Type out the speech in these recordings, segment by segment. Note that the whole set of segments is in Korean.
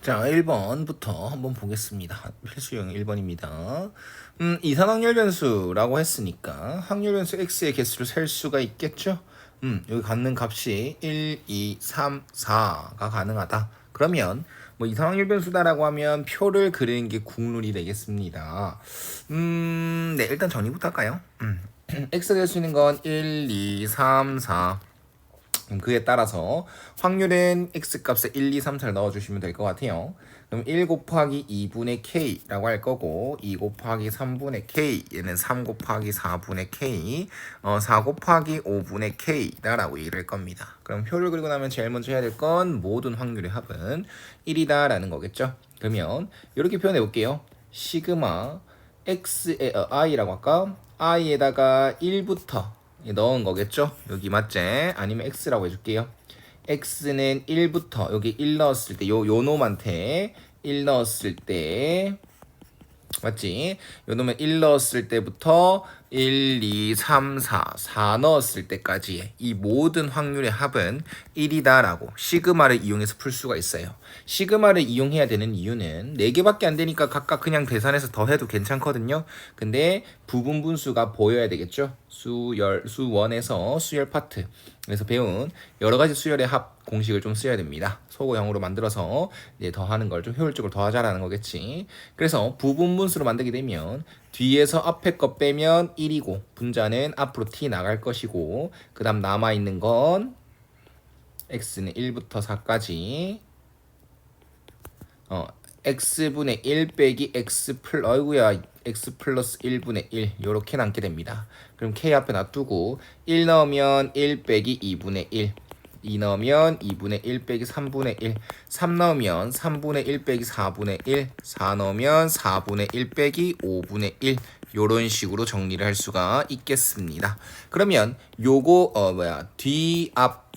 자, 1번부터 한번 보겠습니다. 필수형 1번입니다. 이산확률 변수라고 했으니까 확률 변수 x의 개수를 셀 수가 있겠죠? 여기 갖는 값이 1, 2, 3, 4가 가능하다. 그러면 뭐 이산확률 변수다라고 하면 표를 그리는 게 국룰이 되겠습니다. 네, 일단 정리부터 할까요? x가 될 수 있는 건 1, 2, 3, 4. 그에 따라서 확률은 x값에 1, 2, 3, 4를 넣어주시면 될 것 같아요. 그럼 1 곱하기 2분의 k라고 할 거고 2 곱하기 3분의 k 얘는 3 곱하기 4분의 k 4 곱하기 5분의 k다라고 얘기를 할 겁니다. 그럼 표를 그리고 나면 제일 먼저 해야 될 건 모든 확률의 합은 1이다 라는 거겠죠. 그러면 이렇게 표현해 볼게요. 시그마 x의 i라고 할까? i에다가 1부터 넣은 거겠죠? 여기 맞지? 아니면 x라고 해줄게요. x는 1부터 여기 1 넣었을 때 요 놈한테 1 넣었을 때 맞지? 요 놈은 1 넣었을 때부터 1, 2, 3, 4 넣었을 때까지 이 모든 확률의 합은 1이다 라고 시그마를 이용해서 풀 수가 있어요. 시그마를 이용해야 되는 이유는 4개밖에 안 되니까 각각 그냥 계산해서 더해도 괜찮거든요. 근데 부분 분수가 보여야 되겠죠. 수원에서 수열 파트 그래서 배운 여러 가지 수열의 합 공식을 좀 써야 됩니다. 소고형으로 만들어서 이제 더하는 걸 좀 효율적으로 더하자라는 거겠지. 그래서 부분 분수로 만들게 되면 뒤에서 앞에 거 빼면 1이고 분자는 앞으로 t 나갈 것이고 그 다음 남아있는 건 x는 1부터 4까지 x분의 1 빼기 x 플러스 1분의 1 요렇게 남게 됩니다. 그럼 k 앞에 놔두고 1 넣으면 1 빼기 2분의 1 2 넣으면 2분의 1 빼기 3분의 1 3 넣으면 3분의 1 빼기 4분의 1 4 넣으면 4분의 1 빼기 5분의 1 요런 식으로 정리를 할 수가 있겠습니다. 그러면 요거 뒤앞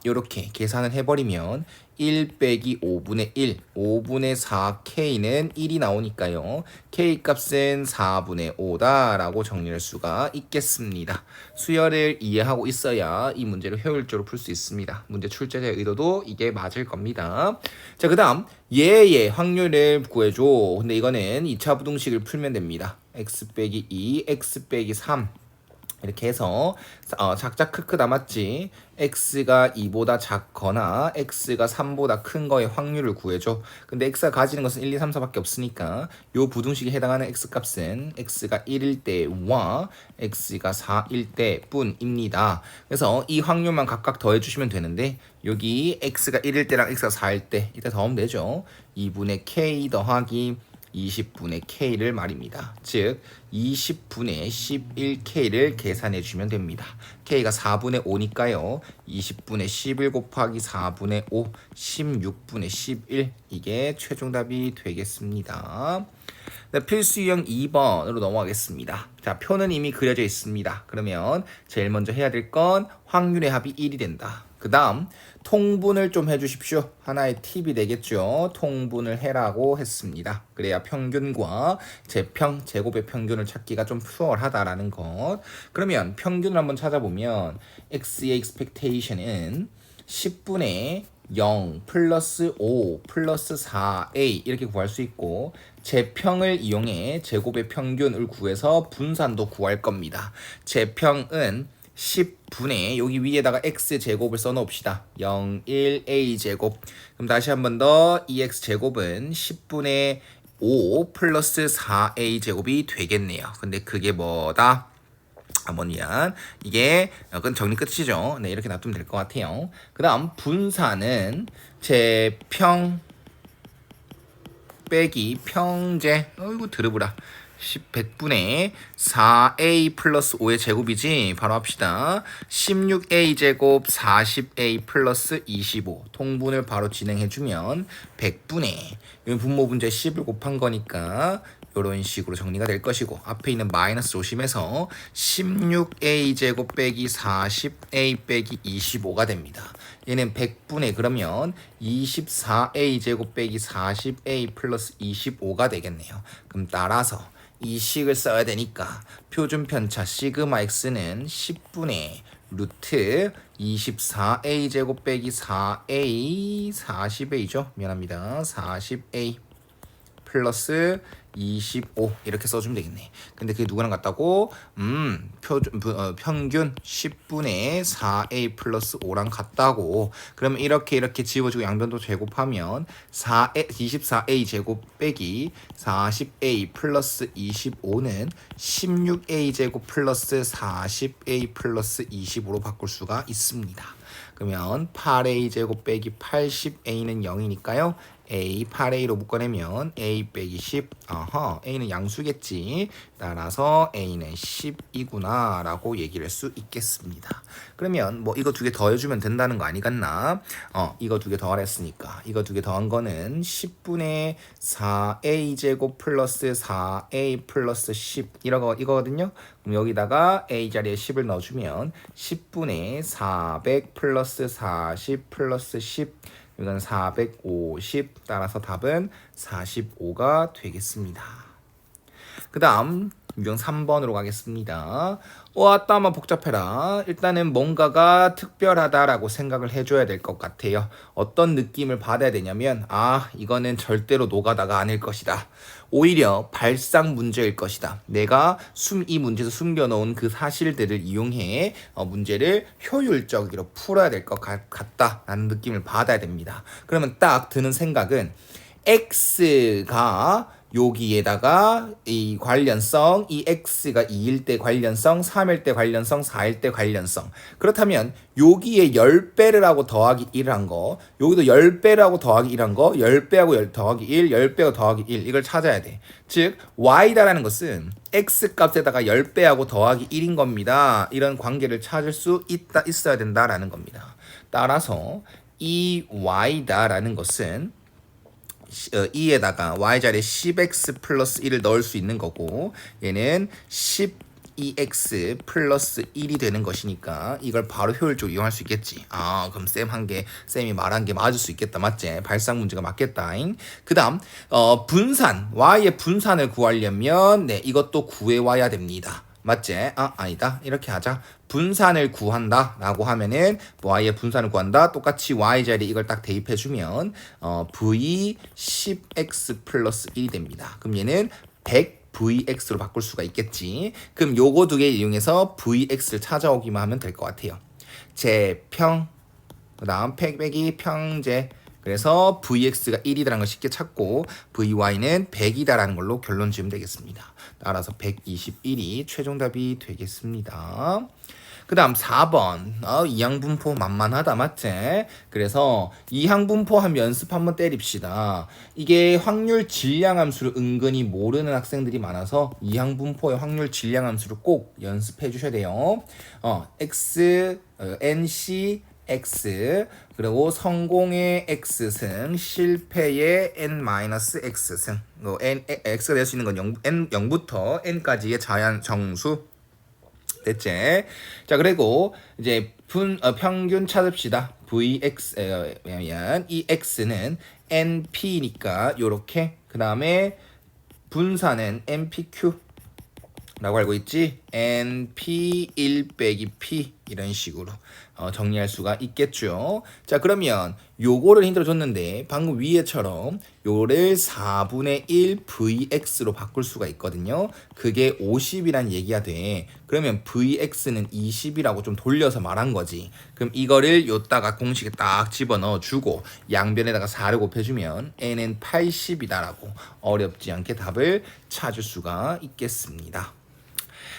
요렇게 계산을 해버리면 1 빼기 5분의 1 5분의 4k는 1이 나오니까요. k 값은 4분의 5다 라고 정리할 수가 있겠습니다. 수열을 이해하고 있어야 이 문제를 효율적으로 풀 수 있습니다. 문제 출제자의 의도도 이게 맞을 겁니다. 자, 그 다음 얘의 확률을 구해줘. 근데 이거는 2차 부등식을 풀면 됩니다. x 빼기 2 x 빼기 3 이렇게 해서 작작 크크 남았지 x가 2보다 작거나 x가 3보다 큰 거의 확률을 구해줘. 근데 x가 가지는 것은 1, 2, 3, 4밖에 없으니까 요 부등식에 해당하는 x값은 x가 1일 때와 x가 4일 때뿐입니다. 그래서 이 확률만 각각 더해주시면 되는데 여기 x가 1일 때랑 x가 4일 때 이따 더하면 되죠. 2분의 k 더하기 20분의 k를 말입니다. 즉 20분의 11k를 계산해 주면 됩니다. k가 4분의 5니까요. 20분의 11 곱하기 4분의 5 16분의 11 이게 최종답이 되겠습니다. 네, 필수형 2번으로 넘어가겠습니다. 자, 표는 이미 그려져 있습니다. 그러면 제일 먼저 해야 될 건 확률의 합이 1이 된다. 그 다음 통분을 좀 해주십시오. 하나의 팁이 되겠죠. 통분을 해라고 했습니다. 그래야 평균과 제평, 제곱의 평균을 찾기가 좀 수월하다라는 것. 그러면 평균을 한번 찾아보면 x의 expectation은 10분의 0 플러스 5 플러스 4a 이렇게 구할 수 있고 제평을 이용해 제곱의 평균을 구해서 분산도 구할 겁니다. 제평은 10분의 여기 위에다가 x제곱을 써놓읍시다. 0, 1, a제곱. 그럼 다시 한 번 더 이 x제곱은 10분의 5 플러스 4a제곱이 되겠네요. 근데 그게 뭐다? 뭐냐 이게 그건 정리 끝이죠. 네, 이렇게 놔두면 될 것 같아요. 그 다음 분산은 제평 빼기 평제 어이구 드르브라 100분의 4a 플러스 5의 제곱이지 바로 합시다. 16a 제곱 40a 플러스 25 통분을 바로 진행해주면 100분의 분모 분자에 10을 곱한 거니까 이런 식으로 정리가 될 것이고 앞에 있는 마이너스 조심해서 16a 제곱 빼기 40a 빼기 25가 됩니다. 얘는 100분의 그러면 24a 제곱 빼기 40a 플러스 25가 되겠네요. 그럼 따라서 이 식을 써야 되니까 표준 편차 시그마 x는 10분의 루트 24a 제곱 빼기 4a 40a죠. 미안합니다. 40a 플러스 25 이렇게 써주면 되겠네. 근데 그게 누구랑 같다고? 평균 10분의 4a 플러스 5랑 같다고. 그러면 이렇게 지워지고 양변도 제곱하면 24a 제곱 빼기 40a 플러스 25는 16a 제곱 플러스 40a 플러스 25로 바꿀 수가 있습니다. 그러면 8a 제곱 빼기 80a는 0이니까요. a 8a로 묶어내면 a 빼기 10 a는 양수겠지. 따라서 a는 10이구나 라고 얘기를 할 수 있겠습니다. 그러면 뭐 이거 두 개 더해주면 된다는 거 아니겠나? 이거 두 개 더하랬으니까 이거 두 개 더한 거는 10분의 4a 제곱 플러스 4a 플러스 10 이거거든요. 그럼 여기다가 a 자리에 10을 넣어주면 10분의 400 플러스 40 플러스 10 이건 450 따라서 답은 45가 되겠습니다. 그 다음 유형 3번으로 가겠습니다. 왔다 한번 복잡해라. 일단은 뭔가가 특별하다라고 생각을 해줘야 될 것 같아요. 어떤 느낌을 받아야 되냐면 이거는 절대로 노가다가 아닐 것이다. 오히려 발상 문제일 것이다. 내가 이 문제에서 숨겨놓은 그 사실들을 이용해 문제를 효율적으로 풀어야 될 것 같다라는 느낌을 받아야 됩니다. 그러면 딱 드는 생각은 x가 여기에다가 이 관련성, 이 x가 2일 때 관련성, 3일 때 관련성, 4일 때 관련성. 그렇다면 여기에 10배를 하고 더하기 1을 한 거, 여기도 10배를 하고 더하기 1한 거, 10배하고 더하기 1, 10배하고 더하기 1 이걸 찾아야 돼. 즉 y다라는 것은 x 값에다가 10배하고 더하기 1인 겁니다. 이런 관계를 찾을 수 있어야 된다라는 겁니다. 따라서 이 y다라는 것은 e에다가 y자리에 10x 플러스 1을 넣을 수 있는 거고 얘는 12x 플러스 1이 되는 것이니까 이걸 바로 효율적으로 이용할 수 있겠지. 그럼 쌤이 말한 게 맞을 수 있겠다. 맞지? 발상 문제가 맞겠다. 그 다음 분산 y의 분산을 구하려면 이것도 구해와야 됩니다. 맞지? 아니다. 이렇게 하자. 분산을 구한다 라고 하면은 y의 분산을 구한다. 똑같이 y자리에 이걸 딱 대입해주면 v 10x 플러스 1이 됩니다. 그럼 얘는 100vx로 바꿀 수가 있겠지. 그럼 요거 두 개 이용해서 vx를 찾아오기만 하면 될 것 같아요. 제평 그 다음 빼기 평제. 그래서 vx가 1이라는 걸 쉽게 찾고 vy는 100이다라는 걸로 결론 지으면 되겠습니다. 따라서 121이 최종답이 되겠습니다. 그 다음 4번 이항분포 만만하다 맞지? 그래서 이항분포 하면 연습 한번 때립시다. 이게 확률 질량함수를 은근히 모르는 학생들이 많아서 이항분포의 확률 질량함수를 꼭 연습해 주셔야 돼요. x, nc, x 그리고 성공의 x승 실패의 n-x승 x가 될 수 있는 건 0부터 n까지의 자연 정수 됐지? 자 그리고 이제 평균 찾읍시다. vx면 이 x는 np니까 요렇게 그 다음에 분산은 npq 라고 알고 있지? np 1 빼기 p 이런 식으로 정리할 수가 있겠죠. 자 그러면 요거를 힌트로 줬는데 방금 위에처럼 요를 4분의 1 vx로 바꿀 수가 있거든요. 그게 50이란 얘기가 돼. 그러면 vx는 20이라고 좀 돌려서 말한 거지. 그럼 이거를 요다가 공식에 딱 집어넣어 주고 양변에다가 4를 곱해주면 n은 80이다라고 어렵지 않게 답을 찾을 수가 있겠습니다.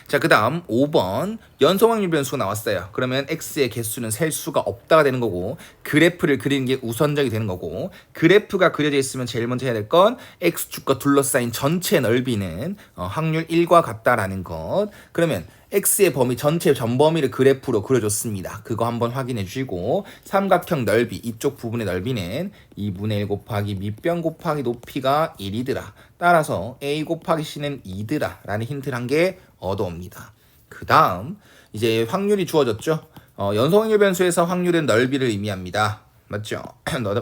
자, 그 다음 5번 연소확률 변수가 나왔어요. 그러면 x의 개수는 셀 수가 없다가 되는 거고 그래프를 그리는 게 우선적이 되는 거고 그래프가 그려져 있으면 제일 먼저 해야 될 건 x축과 둘러싸인 전체 넓이는 확률 1과 같다라는 것. 그러면 x의 범위 전체 전범위를 그래프로 그려줬습니다. 그거 한번 확인해 주시고 삼각형 넓이 이쪽 부분의 넓이는 2분의 1 곱하기 밑변 곱하기 높이가 1이더라. 따라서 a 곱하기 c는 2더라 라는 힌트를 한 게 얻어옵니다. 그 다음 이제 확률이 주어졌죠. 연소확률 변수에서 확률은 넓이를 의미합니다. 맞죠?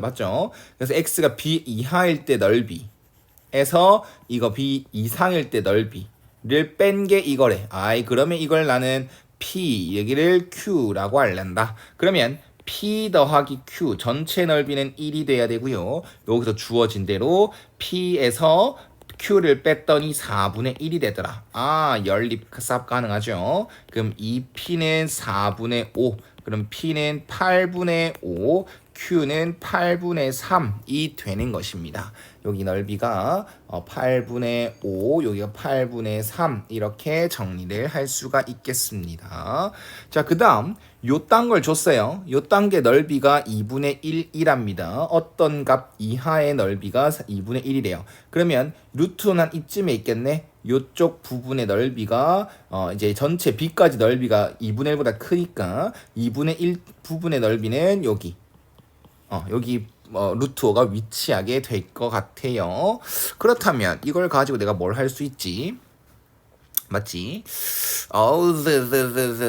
맞죠? 그래서 x가 b 이하일 때 넓이에서 이거 b 이상일 때 넓이를 뺀 게 이거래. 그러면 이걸 나는 P 여기를 Q라고 알란다. 그러면 P 더하기 Q 전체 넓이는 1이 돼야 되고요. 여기서 주어진 대로 P에서 Q를 뺐더니 4분의 1이 되더라. 아, 연립삽 가능하죠. 그럼 이 P는 4분의 5, 그럼 P는 8분의 5, Q는 8분의 3이 되는 것입니다. 여기 넓이가 8분의 5, 여기가 8분의 3 이렇게 정리를 할 수가 있겠습니다. 자, 그 다음 요딴 걸 줬어요. 요딴 게 넓이가 2분의 1이랍니다. 어떤 값 이하의 넓이가 2분의 1이래요. 그러면 루트는 한 이쯤에 있겠네. 요쪽 부분의 넓이가 이제 전체 B까지 넓이가 2분의 1보다 크니까 2분의 1 부분의 넓이는 여기 여기 루트 5가 위치하게 될 것 같아요. 그렇다면 이걸 가지고 내가 뭘 할 수 있지? 맞지?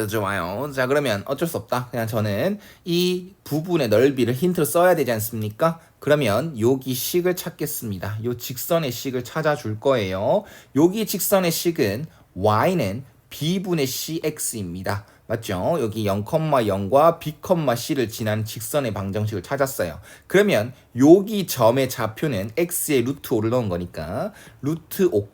좋아요. 자, 그러면 어쩔 수 없다. 그냥 저는 이 부분의 넓이를 힌트로 써야 되지 않습니까? 그러면 여기 식을 찾겠습니다. 요 직선의 식을 찾아줄 거예요. 여기 직선의 식은 y는 b분의 cx입니다. 맞죠? 여기 0,0과 b,c를 지난 직선의 방정식을 찾았어요. 그러면 여기 점의 좌표는 x의 루트 5를 넣은 거니까 루트 5,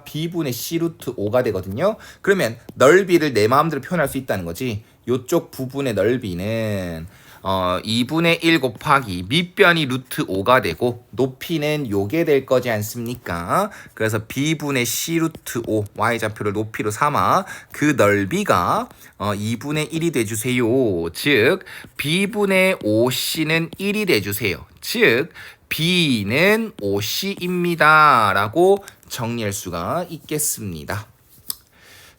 b분의 c 루트 5가 되거든요. 그러면 넓이를 내 마음대로 표현할 수 있다는 거지. 요쪽 부분의 넓이는 2분의 1 곱하기 밑변이 루트 5가 되고 높이는 요게 될 거지 않습니까? 그래서 b분의 c 루트 5 y좌표를 높이로 삼아 그 넓이가 2분의 1이 돼주세요. 즉 b분의 5c는 1이 돼주세요. 즉 b는 5c입니다 라고 정리할 수가 있겠습니다.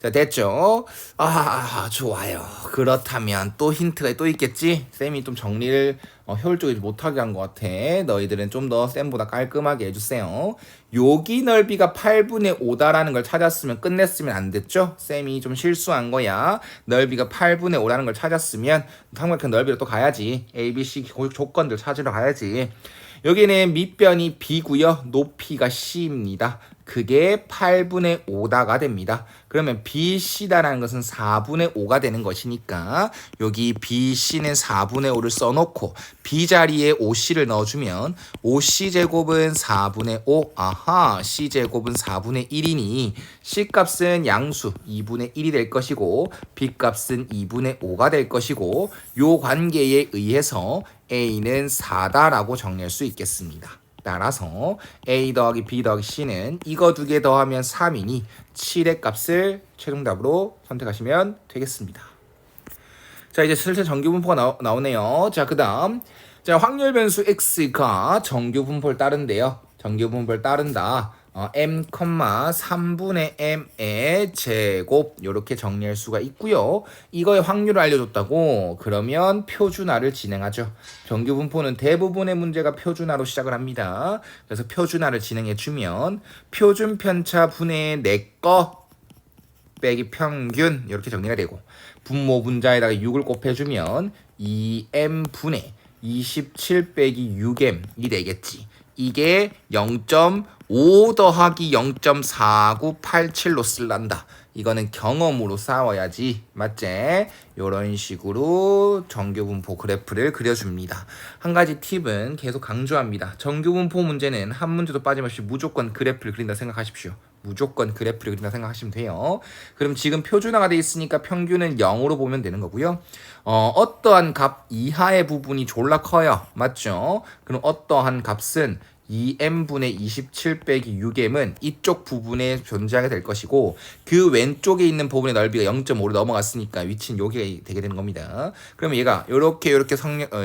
자, 됐죠? 좋아요. 그렇다면 또 힌트가 또 있겠지? 쌤이 좀 정리를 효율적이지 못하게 한 것 같아. 너희들은 좀 더 쌤보다 깔끔하게 해주세요. 여기 넓이가 8분의 5다라는 걸 찾았으면 끝냈으면 안 됐죠? 쌤이 좀 실수한 거야. 넓이가 8분의 5라는 걸 찾았으면 삼각형 넓이로 또 가야지. A, B, C 조건들 찾으러 가야지. 여기는 밑변이 B고요. 높이가 C입니다. 그게 8분의 5다가 됩니다. 그러면 BC다라는 것은 4분의 5가 되는 것이니까 여기 BC는 4분의 5를 써놓고 B 자리에 5C를 넣어주면 5C제곱은 4분의 5, C제곱은 4분의 1이니 C값은 양수 2분의 1이 될 것이고 B값은 2분의 5가 될 것이고 요 관계에 의해서 A는 4다라고 정리할 수 있겠습니다. 따라서 A 더하기 B 더하기 C는 이거 두 개 더하면 3이니 7의 값을 최종답으로 선택하시면 되겠습니다. 자, 이제 슬슬 정규분포가 나오네요. 자, 그 다음 자, 확률 변수 X가 정규분포를 따른대요. 정규분포를 따른다. m, 3분의 m의 제곱 이렇게 정리할 수가 있고요. 이거의 확률을 알려줬다고 그러면 표준화를 진행하죠. 정규분포는 대부분의 문제가 표준화로 시작을 합니다. 그래서 표준화를 진행해주면 표준 편차 분의 내 거 빼기 평균 이렇게 정리가 되고 분모 분자에다가 6을 곱해주면 2m분의 27 빼기 6m이 되겠지. 이게 0.5 더하기 0.4987로 쓸란다. 이거는 경험으로 싸워야지. 맞지? 이런 식으로 정규분포 그래프를 그려줍니다. 한 가지 팁은 계속 강조합니다. 정규분포 문제는 한 문제도 빠짐없이 무조건 그래프를 그린다 생각하십시오. 무조건 그래프를 그린다 생각하시면 돼요. 그럼 지금 표준화가 돼 있으니까 평균은 0으로 보면 되는 거고요. 어떠한 값 이하의 부분이 졸라 커요. 맞죠? 그럼 어떠한 값은 2m분의 27 빼기 6m은 이쪽 부분에 존재하게 될 것이고 그 왼쪽에 있는 부분의 넓이가 0.5로 넘어갔으니까 위치는 여기가 되게 되는 겁니다. 그러면 얘가 이렇게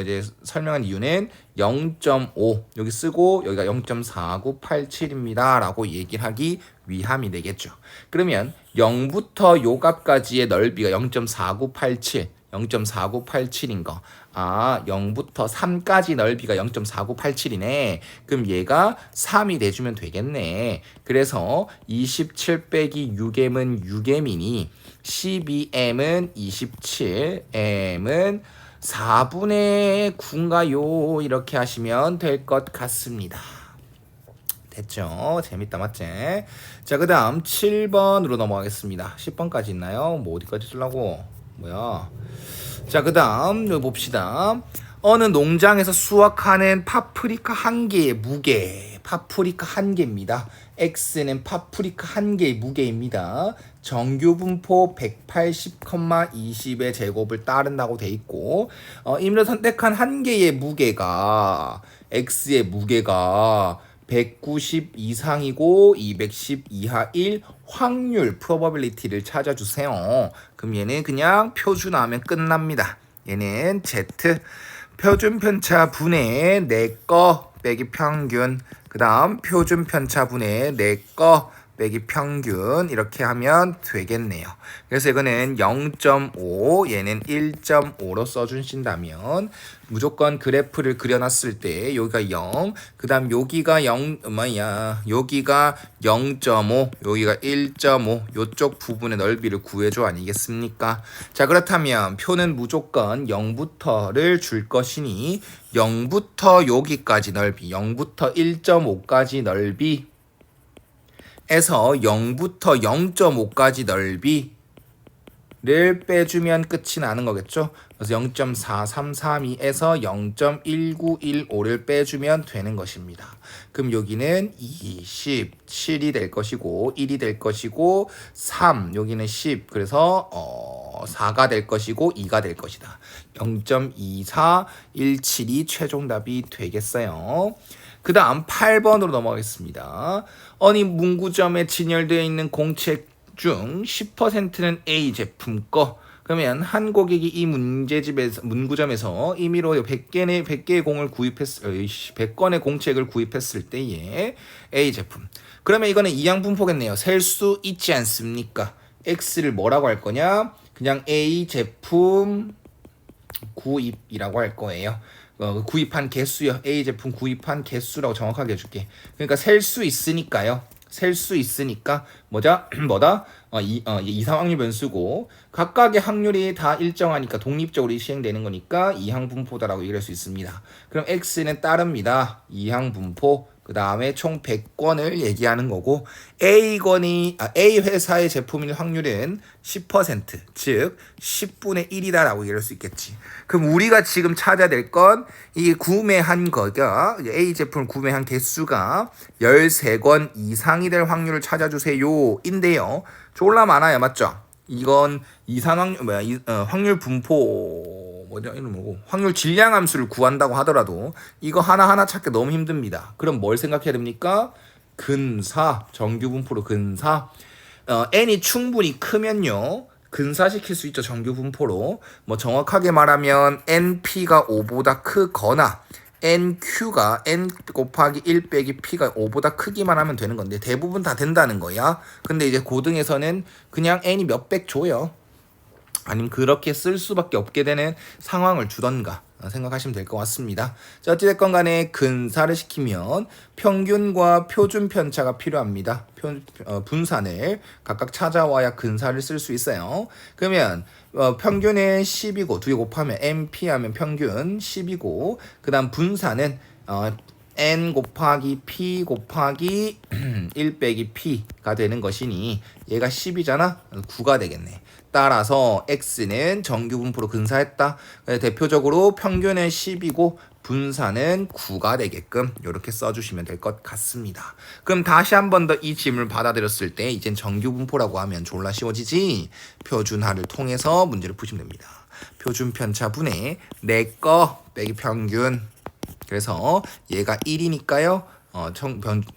이제 설명한 이유는 0.5 여기 쓰고 여기가 0.4987입니다 라고 얘기를 하기 위함이 되겠죠. 그러면 0부터 요 값까지의 넓이가 0.4987 0.4987인 거. 0부터 3까지 넓이가 0.4987이네. 그럼 얘가 3이 돼주면 되겠네. 그래서 27 빼기 6m은 6m이니 12m은 27, m은 4분의 9인가요? 이렇게 하시면 될 것 같습니다. 됐죠? 재밌다 맞지? 자, 그 다음 7번으로 넘어가겠습니다. 10번까지 있나요? 뭐 어디까지 쓰려고? 자, 그 다음 봅시다. 어느 농장에서 수확하는 파프리카 한 개의 무게. 파프리카 한 개입니다. X는 파프리카 한 개의 무게입니다. 정규 분포 180,20의 제곱을 따른다고 돼 있고, 임의로 선택한 한 개의 무게가, X의 무게가 190 이상이고 210 이하일 확률 probability를 찾아주세요. 그럼 얘는 그냥 표준화하면 끝납니다. 얘는 Z 표준 편차 분의 내 거 빼기 평균, 그 다음 표준 편차 분의 내 거 빼기 평균, 이렇게 하면 되겠네요. 그래서 이거는 0.5, 얘는 1.5로 써주신다면 무조건 그래프를 그려놨을 때 여기가 0, 그 다음 여기가 0, 여기가 0.5, 여기가 1.5, 요쪽 부분의 넓이를 구해줘 아니겠습니까? 자, 그렇다면 표는 무조건 0부터를 줄 것이니 0부터 여기까지 넓이, 0부터 1.5까지 넓이 에서 0부터 0.5까지 넓이를 빼주면 끝이 나는 거겠죠. 그래서 0.4332에서 0.1915를 빼주면 되는 것입니다. 그럼 여기는 27이 될 것이고 1이 될 것이고 3, 여기는 10, 그래서 4가 될 것이고 2가 될 것이다. 0.2417이 최종답이 되겠어요. 그 다음 8번으로 넘어가겠습니다. 어느 문구점에 진열되어 있는 공책 중 10%는 A 제품 거. 그러면 한 고객이 이 문구점에서 임의로 100개의 공을 100건의 공책을 구입했을 때에 A 제품. 그러면 이거는 이항분포겠네요. 셀 수 있지 않습니까? X를 뭐라고 할 거냐? 그냥 A 제품 구입이라고 할 거예요. 구입한 개수요. A 제품 구입한 개수라고 정확하게 해줄게. 그러니까 셀 수 있으니까요. 셀 수 있으니까 뭐다? 이상 확률 변수고 각각의 확률이 다 일정하니까 독립적으로 시행되는 거니까 이항 분포다라고 얘기할 수 있습니다. 그럼 X는 따릅니다. 이항 분포. 그 다음에 총 100건을 얘기하는 거고 A 회사의 제품일 확률은 10%, 즉 10분의 1이다라고 얘기할 수 있겠지. 그럼 우리가 지금 찾아야 될 건 이 구매한 거가 A 제품을 구매한 개수가 13건 이상이 될 확률을 찾아주세요 인데요. 졸라 많아요. 맞죠? 이건 확률 분포 확률 질량 함수를 구한다고 하더라도 이거 하나하나 찾기 너무 힘듭니다. 그럼 뭘 생각해야 됩니까? 근사, 정규 분포로 근사. n이 충분히 크면요 근사시킬 수 있죠. 정규 분포로. 뭐 정확하게 말하면 np가 5보다 크거나 nq가 n 곱하기 1 빼기 p가 5보다 크기만 하면 되는 건데 대부분 다 된다는 거야. 근데 이제 고등에서는 그냥 n이 몇백 줘요. 아니면 그렇게 쓸 수밖에 없게 되는 상황을 주던가 생각하시면 될 것 같습니다. 자, 어찌됐건 간에 근사를 시키면 평균과 표준 편차가 필요합니다. 분산을 각각 찾아와야 근사를 쓸 수 있어요. 그러면 평균은 10이고 2개 곱하면 NP 하면 평균 10이고 그 다음 분산은 n 곱하기 p 곱하기 1 빼기 p가 되는 것이니 얘가 10이잖아. 9가 되겠네. 따라서 x는 정규 분포로 근사했다. 대표적으로 평균은 10이고 분산은 9가 되게끔 이렇게 써주시면 될 것 같습니다. 그럼 다시 한 번 더 이 질문을 받아들였을 때 이젠 정규 분포라고 하면 졸라 쉬워지지. 표준화를 통해서 문제를 푸시면 됩니다. 표준 편차 분의 내 거 빼기 평균. 그래서 얘가 1이니까요.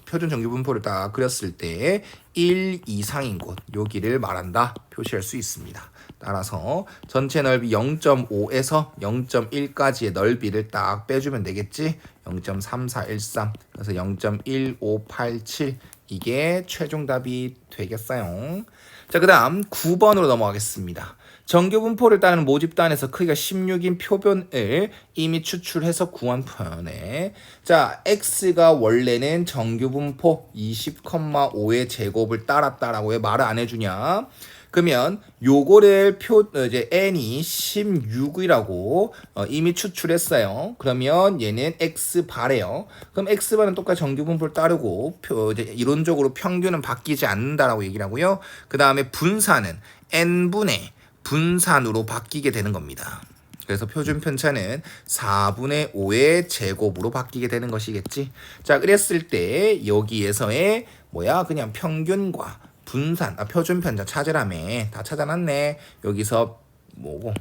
표준 정규 분포를 딱 그렸을 때 1 이상인 곳 여기를 말한다 표시할 수 있습니다. 따라서 전체 넓이 0.5에서 0.1까지의 넓이를 딱 빼주면 되겠지. 0.3413 그래서 0.1587 이게 최종 답이 되겠어요. 자, 그 다음 9번으로 넘어가겠습니다. 정규 분포를 따르는 모집단에서 크기가 16인 표변을 이미 추출해서 구한 표현에 자, x가 원래는 정규 분포 20,5의 제곱을 따랐다라고 왜 말을 안 해주냐? 그러면 요거를 이제 n이 16이라고 이미 추출했어요. 그러면 얘는 x바래요. 그럼 x바는 똑같이 정규 분포를 따르고 이제 이론적으로 평균은 바뀌지 않는다라고 얘기를 하고요. 그 다음에 분산은 n분의 분산으로 바뀌게 되는 겁니다. 그래서 표준 편차는 4분의 5의 제곱으로 바뀌게 되는 것이겠지. 자, 그랬을 때 여기에서의 그냥 평균과 분산, 표준 편차 찾으라며. 다 찾아놨네. 여기서 뭐고?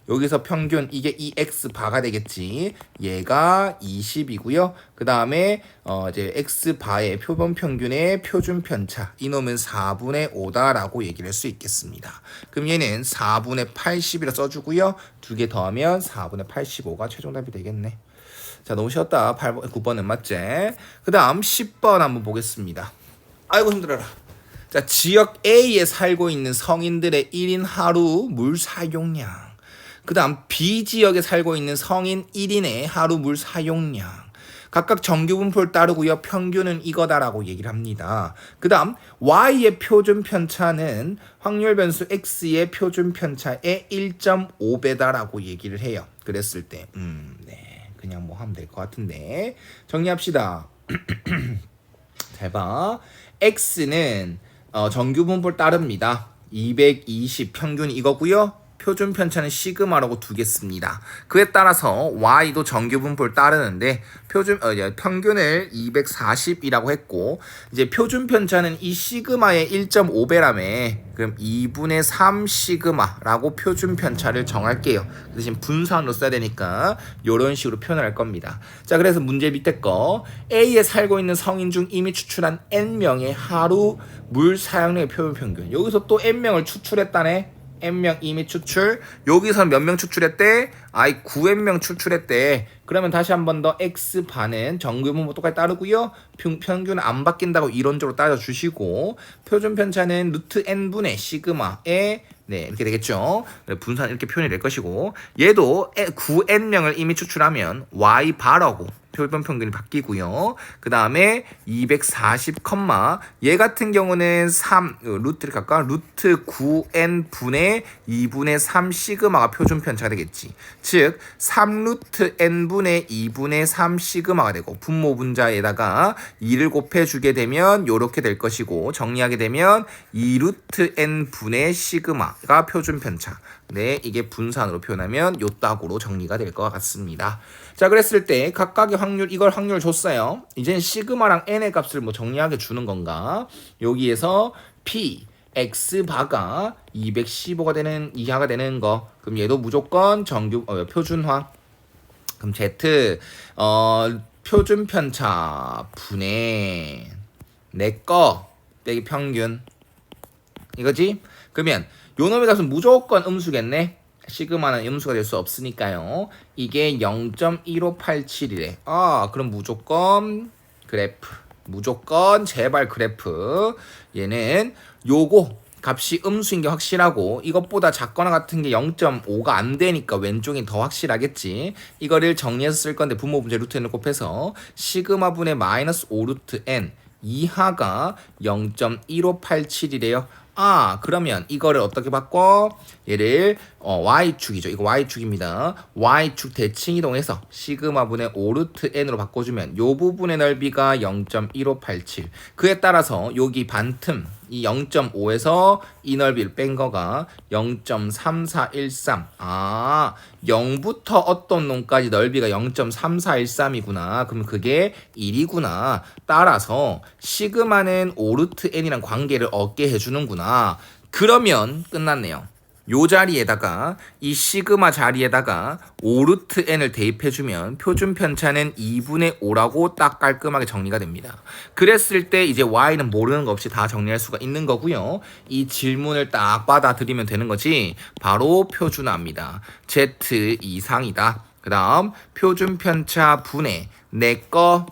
여기서 평균 이게 2x 바가 되겠지. 얘가 20이고요. 그 다음에 이제 x 바의 표본 평균의 표준 편차 이놈은 4분의 5다라고 얘기를 할 수 있겠습니다. 그럼 얘는 4분의 80이라 써주고요. 두 개 더하면 4분의 85가 최종답이 되겠네. 자, 너무 쉬웠다. 8번, 9번은 맞지? 그 다음 10번 한번 보겠습니다. 아이고 힘들어라. 자, 지역 A에 살고 있는 성인들의 1인 하루 물 사용량. 그 다음 B지역에 살고 있는 성인 1인의 하루 물 사용량. 각각 정규분포를 따르고요. 평균은 이거다라고 얘기를 합니다. 그 다음 Y의 표준 편차는 확률 변수 X의 표준 편차의 1.5배다라고 얘기를 해요. 그랬을 때 네, 그냥 하면 될 것 같은데 정리합시다. 잘 봐. X는 정규분포를 따릅니다. 220 평균 이거고요. 표준 편차는 시그마라고 두겠습니다. 그에 따라서 y도 정규분포를 따르는데 평균을 240이라고 했고 이제 표준 편차는 이 시그마의 1.5배라며 그럼 2분의 3 시그마라고 표준 편차를 정할게요. 대신 분산으로 써야 되니까 이런 식으로 표현을 할 겁니다. 자, 그래서 문제 밑에 거 A에 살고 있는 성인 중 이미 추출한 N명의 하루 물 사용량의 표준 평균. 여기서 또 N명을 추출했다네. N명 이미 추출. 여기서 몇 명 추출했대? 9N명 추출했대. 그러면 다시 한 번 더 X반은 정규분포 똑같이 따르고요. 평균은 안 바뀐다고 이론적으로 따져주시고 표준 편차는 루트 N분의 시그마에 네, 이렇게 되겠죠. 분산 이렇게 표현이 될 것이고 얘도 9N명을 이미 추출하면 Y바라고 표본 평균이 바뀌고요. 그 다음에 240, 얘 같은 경우는 3 루트를 갈까? 루트 9n 분의 2분의 3 시그마가 표준 편차가 되겠지. 즉 3루트 n 분의 2분의 3 시그마가 되고 분모 분자에다가 2를 곱해주게 되면 요렇게 될 것이고 정리하게 되면 2루트 n 분의 시그마가 표준 편차. 네, 이게 분산으로 표현하면 요 딱으로 정리가 될 것 같습니다. 자, 그랬을 때 각각의 확률, 이걸 확률을 줬어요. 이제는 시그마랑 n의 값을 정리하게 주는 건가? 여기에서 p, x 바가 215가 되는 이하가 되는 거. 그럼 얘도 무조건 표준화. 그럼 z 표준 편차 분의 내 거 빼기 평균. 이거지? 그러면 요 놈의 값은 무조건 음수겠네. 시그마는 음수가 될 수 없으니까요. 이게 0.1587이래. 그럼 무조건 그래프. 무조건 제발 그래프. 얘는 요거 값이 음수인 게 확실하고 이것보다 작거나 같은 게 0.5가 안 되니까 왼쪽이 더 확실하겠지. 이거를 정리해서 쓸 건데 분모 분자 루트 n을 곱해서 시그마 분의 마이너스 5 루트 n 이하가 0.1587이래요. 그러면 이거를 어떻게 바꿔? 얘를 y축이죠. 이거 y축입니다. y축 대칭 이동해서 시그마 분의 5 루트 n으로 바꿔주면 요 부분의 넓이가 0.1587. 그에 따라서 여기 반틈 이 0.5에서 이 넓이를 뺀 거가 0.3413. 0부터 어떤 놈까지 넓이가 0.3413이구나. 그럼 그게 1이구나. 따라서 시그마는 5 루트 n이랑 관계를 얻게 해주는구나. 그러면 끝났네요. 요 자리에다가 이 시그마 자리에다가 5 루트 n을 대입해주면 표준 편차는 2분의 5라고 딱 깔끔하게 정리가 됩니다. 그랬을 때 이제 y는 모르는 거 없이 다 정리할 수가 있는 거고요. 이 질문을 딱 받아들이면 되는 거지. 바로 표준화입니다. z 이상이다. 그 다음 표준 편차 분의 내 거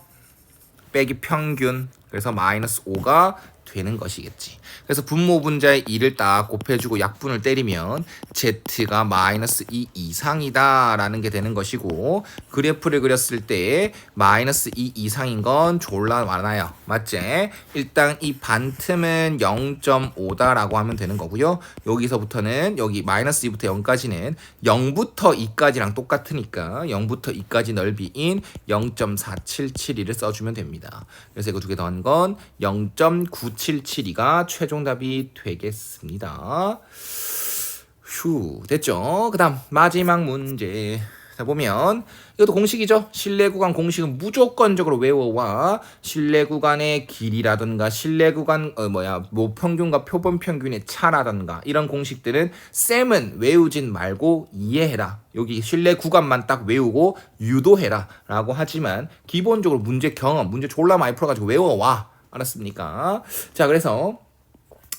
빼기 평균. 그래서 마이너스 5가 되는 것이겠지. 그래서 분모 분자의 2를 딱 곱해주고 약분을 때리면 z가 마이너스 2 이상이다 라는 게 되는 것이고 그래프를 그렸을 때 마이너스 2 이상인 건 졸라 많아요. 맞지? 일단 이 반틈은 0.5다 라고 하면 되는 거고요. 여기서부터는 여기 마이너스 2부터 0까지는 0부터 2까지랑 똑같으니까 0부터 2까지 넓이인 0.4772를 써주면 됩니다. 그래서 이거 두 개 더한 건 0.9772가 최종답이 되겠습니다. 휴, 됐죠? 그 다음 마지막 문제. 자, 보면 이것도 공식이죠. 실내 구간 공식은 무조건적으로 외워와 실내 구간의 길이라든가 실내 구간 모평균과 표본 평균의 차라든가 이런 공식들은 쌤은 외우진 말고 이해해라. 여기 실내 구간만 딱 외우고 유도해라 라고 하지만 기본적으로 문제 경험, 문제 졸라 많이 풀어가지고 외워와. 알았습니까? 자, 그래서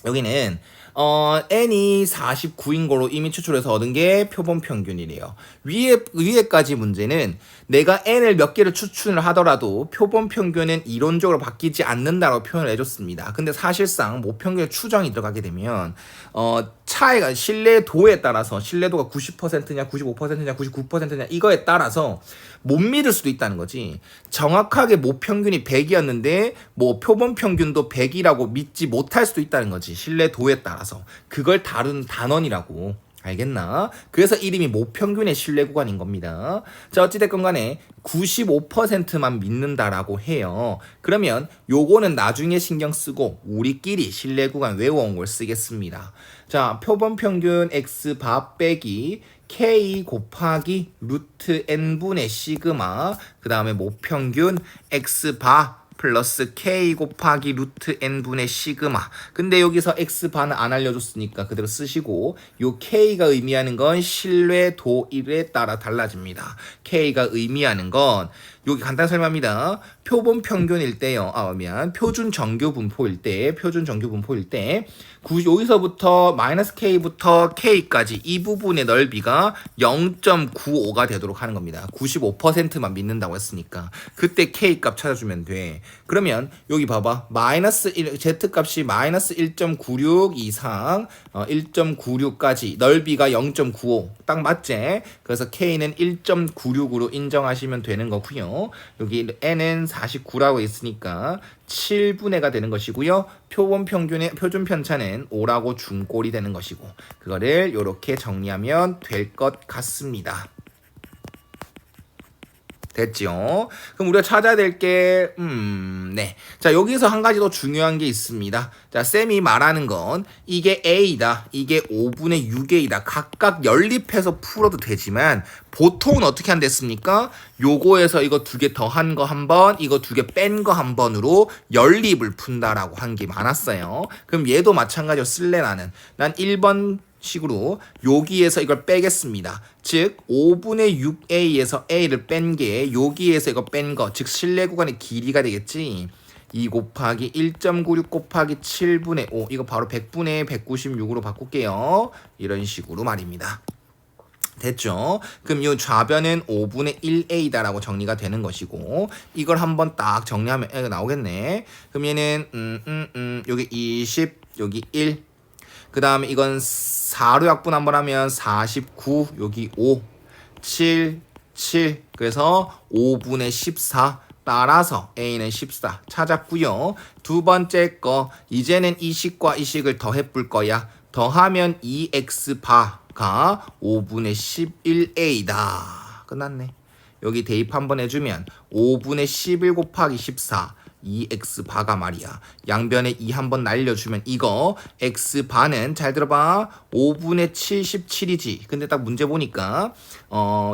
여기는 n이 49인 걸로 이미 추출해서 얻은 게 표본 평균이래요. 위에까지 문제는 내가 n을 몇 개를 추출을 하더라도 표본 평균은 이론적으로 바뀌지 않는다고 표현을 해줬습니다. 근데 사실상 모평균 추정이 들어가게 되면 차이가 신뢰도에 따라서 신뢰도가 90%냐 95%냐 99%냐 이거에 따라서 못 믿을 수도 있다는 거지. 정확하게 모평균이 100이었는데 뭐 표본 평균도 100이라고 믿지 못할 수도 있다는 거지. 신뢰도에 따라서. 그걸 다룬 단원이라고. 알겠나? 그래서 이름이 모평균의 신뢰 구간인 겁니다. 자, 어찌됐건 간에 95%만 믿는다라고 해요. 그러면 요거는 나중에 신경 쓰고 우리끼리 신뢰 구간 외워온 걸 쓰겠습니다. 자, 표본 평균 x바 빼기 k 곱하기 루트 n분의 시그마, 그 다음에 모평균 x바 플러스 k 곱하기 루트 n분의 시그마. 근데 여기서 x바는 안 알려줬으니까 그대로 쓰시고, 요 k가 의미하는 건 신뢰도일에 따라 달라집니다. k가 의미하는 건 여기 간단 설명합니다. 표본 평균일 때요. 표준 정규 분포일 때, 여기서부터 마이너스 k부터 k까지 이 부분의 넓이가 0.95가 되도록 하는 겁니다. 95%만 믿는다고 했으니까 그때 k 값 찾아주면 돼. 그러면 여기 봐봐. 마이너스 1, z값이 마이너스 1.96 이상 1.96까지 넓이가 0.95 딱 맞지? 그래서 k는 1.96으로 인정하시면 되는 거고요. 여기 n은 49라고 있으니까 7분의가 되는 것이고요. 표본 평균의 표준 편차는 5라고 중꼴이 되는 것이고, 그거를 이렇게 정리하면 될 것 같습니다. 됐죠? 그럼 우리가 찾아야 될 게, 네. 자, 여기서 한 가지 더 중요한 게 있습니다. 자, 쌤이 말하는 건 이게 A다, 이게 5분의 6A다. 각각 연립해서 풀어도 되지만, 보통은 어떻게 한댔습니까? 요거에서 이거 두 개 더한 거 한 번, 이거 두 개 뺀 거 한 번으로 연립을 푼다라고 한 게 많았어요. 그럼 얘도 마찬가지로 쓸래 나는. 난 1번 식으로 여기에서 이걸 빼겠습니다. 즉 5분의 6a에서 a를 뺀 게 여기에서 이거 뺀 거, 즉 실내 구간의 길이가 되겠지. 2 곱하기 1.96 곱하기 7분의 5, 이거 바로 100분의 196으로 바꿀게요. 이런 식으로 말입니다. 됐죠? 그럼 이 좌변은 5분의 1a다라고 정리가 되는 것이고, 이걸 한번 딱 정리하면 A가 나오겠네. 그럼 얘는 여기 20, 여기 1, 그 다음에 이건 4로 약분 한번 하면 49, 여기 5, 7, 7, 그래서 5분의 14, 따라서 A는 14 찾았고요. 두 번째 거, 이제는 이 식과 이 식을 더해 볼 거야. 더하면 2x바가 5분의 11a다. 끝났네. 여기 대입 한번 해주면 5분의 11 곱하기 14, 2x바가 말이야. 양변에 2 한번 날려주면 이거 x바는 잘 들어봐. 5분의 77이지. 근데 딱 문제 보니까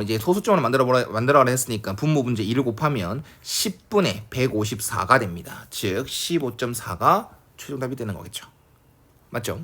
이제 소수점으로 만들어라 했으니까 분모 문제 2를 곱하면 10분의 154가 됩니다. 즉 15.4가 최종답이 되는 거겠죠. 맞죠?